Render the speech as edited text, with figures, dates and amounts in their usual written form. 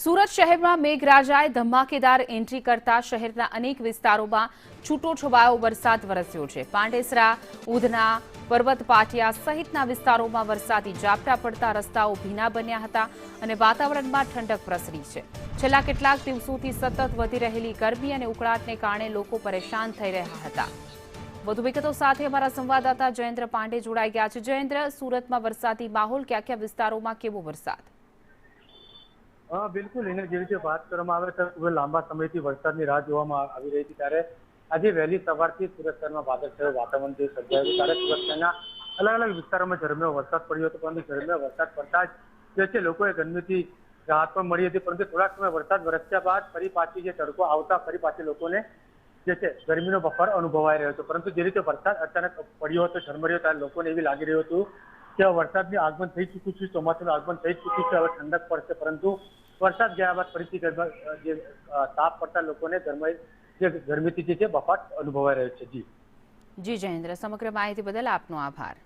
સુરત શહેરમાં મેઘરાજાએ ધમાકેદાર એન્ટ્રી કરતા શહેરના અનેક વિસ્તારોમાં છૂટોછવાયો વરસાદ વરસ્યો છે। પાંડેસરા, ઉધના, પર્વત પાટિયા સહિતના વિસ્તારોમાં વરસાદી ઝાપટા પડતા રસ્તાઓ ભીના બન્યા હતા અને વાતાવરણમાં ઠંડક પ્રસરી છે। છેલ્લા કેટલાક દિવસોથી સતત વધી રહેલી ગરમી અને ઉકળાટને કારણે લોકો પરેશાન થઈ રહ્યા હતા। વધુ વિગતો સાથે અમારા સંવાદદાતા જયેન્દ્ર પાંડે જોડાઈ ગયા છે। જયેન્દ્ર, સુરતમાં વરસાદી માહોલ, કયા કયા વિસ્તારોમાં કેવો વરસાદ? બિલકુલ એને જેવી રીતે વાત કરવામાં આવે તો ખૂબ લાંબા સમયથી વરસાદની રાહ જોવામાં આવી રહી હતી ત્યારે આજે વહેલી સવારથી સુરત શહેરમાં વાદળછાયું વાતાવરણ જે સર્જાયું ત્યારે સુરત શહેરના અલગ અલગ વિસ્તારોમાં ઝરમરીયો વરસાદ પડ્યો હતો, પરંતુ ઝરમરીયો વરસાદ પડતા જ જે છે લોકોએ ગરમીથી રાહત પણ મળી હતી, પરંતુ થોડાક સમય વરસાદ વરસ્યા બાદ ફરી પાછી જે તડકો આવતા ફરી પાછી લોકોને જે છે ગરમીનો બફાર અનુભવાઈ રહ્યો હતો। પરંતુ જે રીતે વરસાદ અચાનક પડ્યો હતો ઝરમરીયો, ત્યારે લોકોને એવી લાગી રહ્યું હતું કે વરસાદનું આગમન થઈ ચૂક્યું છે, ચોમાસાનું આગમન થઈ ચૂક્યું છે, હવે ઠંડક પડશે। પરંતુ વરસાદ ગયા બાદ ફરીથી જે તાપ પડતા લોકોને ગરમીથી જે છે બફાટ અનુભવાઈ રહ્યો છે। જી જયેન્દ્ર, સમગ્ર માહિતી બદલ આપનો આભાર।